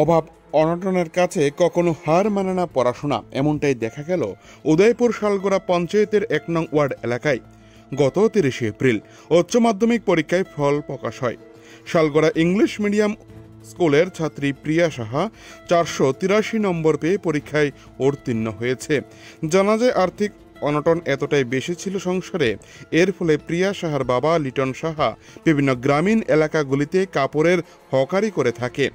অভাব অনটনের কাছে কখনো হার মানে না পড়াশোনা, এমনটাই দেখা গেল উদয়পুর শালগোড়া পঞ্চায়েতের ১ নং ওয়ার্ড এলাকায়। গত ৩০ এপ্রিল উচ্চ মাধ্যমিক পরীক্ষায় ফল প্রকাশ হয়। শালগোড়া ইংলিশ মিডিয়াম স্কুলের ছাত্রী প্রিয়া সাহা ৪৮৩ নম্বর পেয়ে পরীক্ষায় উত্তীর্ণ হয়েছে। জানা যায় আর্থিক অনটন এতটাই বেশি ছিল সংসারে, এর ফলে প্রিয়া সাহার বাবা লিটন সাহা বিভিন্ন গ্রামীণ এলাকাগুলিতে কাপড়ের হকারি করে থাকে।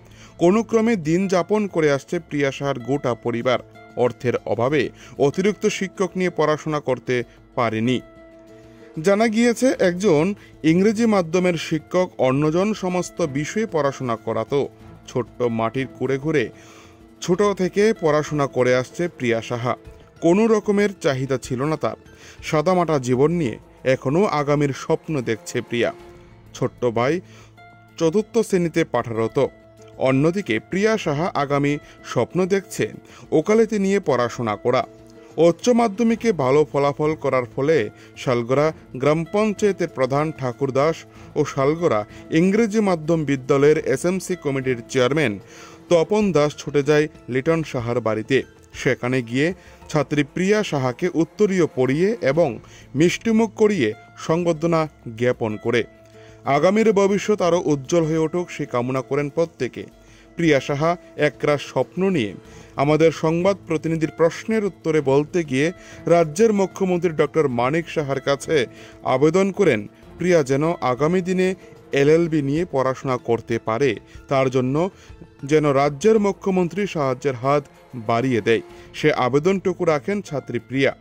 কোনো ক্রমে দিন যাপন করে আসছে প্রিয়া সাহার গোটা পরিবার। অর্থের অভাবে অতিরিক্ত শিক্ষক নিয়ে পড়াশোনা করতে পারেনি। জানা গিয়েছে একজন ইংরেজি মাধ্যমের শিক্ষক অন্যজন সমস্ত বিষয়ে পড়াশোনা করাতো। ছোট্ট মাটির কুড়ে ঘুরে ছোট থেকে পড়াশোনা করে আসছে প্রিয়া সাহা। কোনো রকমের চাহিদা ছিল না তার। সাদামাটা জীবন নিয়ে এখনও আগামীর স্বপ্ন দেখছে প্রিয়া। ছোট্ট ভাই ৪র্থ শ্রেণীতে পাঠারত। অন্যদিকে প্রিয়া সাহা আগামী স্বপ্ন দেখছে ওকালতি নিয়ে পড়াশোনা করা। উচ্চ মাধ্যমিকে ভালো ফলাফল করার ফলে শালগোড়া গ্রাম পঞ্চায়েতের প্রধান ঠাকুর দাস ও শালগোড়া ইংরেজি মাধ্যম বিদ্যালয়ের এসএমসি কমিটির চেয়ারম্যান তপন দাস ছুটে যায় লিটন সাহার বাড়িতে। সেখানে গিয়ে ছাত্রী প্রিয়া সাহাকে উত্তরীয় পড়িয়ে এবং মিষ্টিমুখ করিয়ে সংবর্ধনা জ্ঞাপন করে আগামীর ভবিষ্যৎ আরও উজ্জ্বল হয়ে উঠুক সে কামনা করেন প্রত্যেকে। প্রিয়া সাহা একরাশ স্বপ্ন নিয়ে আমাদের সংবাদ প্রতিনিধির প্রশ্নের উত্তরে বলতে গিয়ে রাজ্যের মুখ্যমন্ত্রী ডক্টর মানিক সাহার কাছে আবেদন করেন প্রিয়া যেন আগামী দিনে এলএলবি নিয়ে পড়াশোনা করতে পারে, তার জন্য যেন রাজ্যের মুখ্যমন্ত্রী সাহায্যের হাত বাড়িয়ে দেয়। সে আবেদনটুকু রাখেন ছাত্রী প্রিয়া।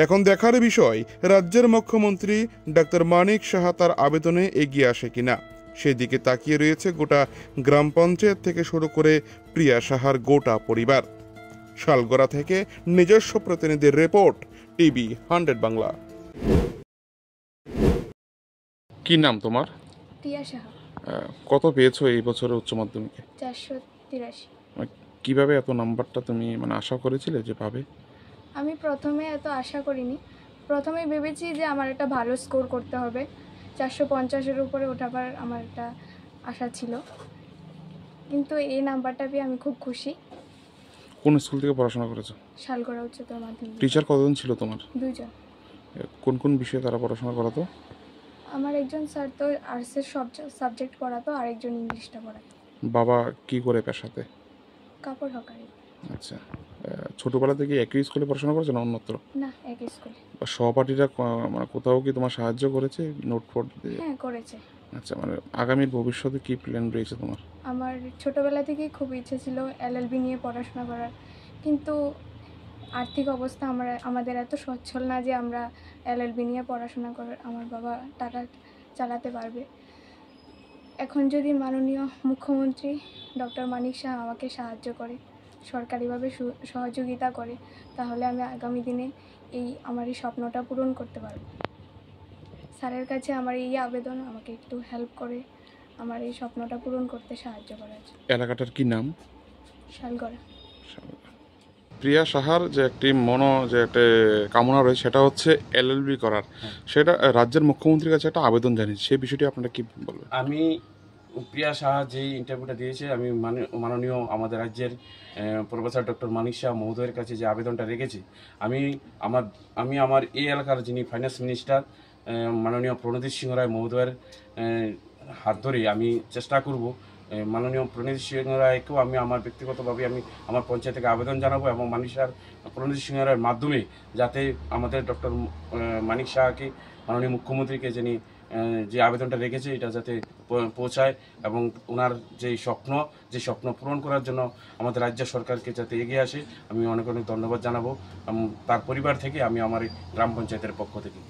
এখন দেখার বিষয় রাজ্যের মুখ্যমন্ত্রী ডক্টর মানিক সাহা তার আবেদনে এগিয়ে আসে কিনা। সেদিকে তাকিয়ে রয়েছে গোটা গ্রাম পঞ্চায়েত থেকে শুরু করে প্রিয়া সাহার গোটা পরিবার। শালগোড়া থেকে নিজস্ব প্রতিনিধির রিপোর্ট, টিভি 100 বাংলা। কি নাম তোমার? প্রিয়া সাহা। কত পেয়েছো এই বছরে উচ্চ মাধ্যমিকে? ৪৮৩। কিভাবে এত নাম্বারটা তুমি আশা করেছিলে যে পাবে? আমি প্রথমে এত আশা করিনি। প্রথমে ভেবেছি যে আমার একটা ভালো স্কোর করতে হবে, ৪৫০-এর উপরে ওঠাবার আমার একটা আশা ছিল, কিন্তু এই নাম্বারটা পেয়ে আমি খুব খুশি। কোন স্কুল থেকে পড়াশোনা করেছো? শালগোড়া উচ্চতর মাধ্যমিক। টিচার কতজন ছিল তোমার? 2 জন। কোন কোন বিষয়ে তারা পড়াশোনা করাতো? আমার একজন স্যার তো আর্টসের সব সাবজেক্ট পড়াতো, আর একজন ইংলিশটা পড়াতো। বাবা কি করে পেশাতে? কাপড় হকারি। আচ্ছা, ছোটবেলা থেকে একই স্কুলে পড়াশোনা করেছো না অন্যত্র? না, একই স্কুলে। সহপাঠীরা কোথাও কি তোমার সাহায্য করেছে নোট ফোট দিয়ে? হ্যাঁ, করেছে। আচ্ছা, আগামীর ভবিষ্যতে কি প্ল্যান রয়েছে তোমার? আমার ছোটবেলা থেকেই খুব ইচ্ছে ছিল এলএলবি নিয়ে পড়াশোনা করার, কিন্তু আর্থিক অবস্থা আমাদের এত সচ্ছল না যে আমরা এলএলবি নিয়ে পড়াশোনা করে আমার বাবা টাকা চালাতে পারবে। এখন যদি মাননীয় মুখ্যমন্ত্রী ডক্টর মানিক শাহ আমাকে সাহায্য করে, সরকারিভাবে সহযোগিতা করে, তাহলে আমি আগামী দিনে আমার এই স্বপ্নটা পূরণ করতে পারব। স্যারের কাছে আমার এই আবেদন, আমাকে একটু হেল্প করে আমার এই স্বপ্নটা পূরণ করতে সাহায্য করার জন্য। এলাকাটার কি নাম? শালগড়া। প্রিয়া সাহার যে একটি একটা কামনা রয়েছে সেটা হচ্ছে এলএলবি করার, সেটা রাজ্যের মুখ্যমন্ত্রীর কাছে একটা আবেদন জানিয়েছে, সেই বিষয়টি আপনারা কি বলবেন? আমি প্রিয়া সাহা যে ইন্টারভিউটা দিয়েছে, আমি মাননীয় আমাদের রাজ্যের প্রফেসর ডক্টর মানিক শাহ মহোদয়ের কাছে যে আবেদনটা রেখেছি, আমি আমার এই এলাকার যিনি ফাইন্যান্স মিনিস্টার মাননীয় প্রণজিৎ সিংহ রায় মহোদয়ের হাত ধরে আমি চেষ্টা করব মাননীয় প্রণজিৎ সিংহ রায়কেও আমি আমার ব্যক্তিগতভাবে আমি আমার পঞ্চায়েত থেকে আবেদন জানাবো, এবং প্রণজিৎ সিংহ রায়ের মাধ্যমে যাতে আমাদের ডক্টর মানিক শাহকে মাননীয় মুখ্যমন্ত্রীকে যিনি যে আবেদনটা রেখেছে এটা যাতে পৌঁছায়, এবং ওনার যে স্বপ্ন পূরণ করার জন্য আমাদের রাজ্য সরকারকে যাতে এগিয়ে আসে, আমি অনেক অনেক ধন্যবাদ জানাবো তার পরিবার থেকে, আমি আমার গ্রাম পঞ্চায়েতের পক্ষ থেকে।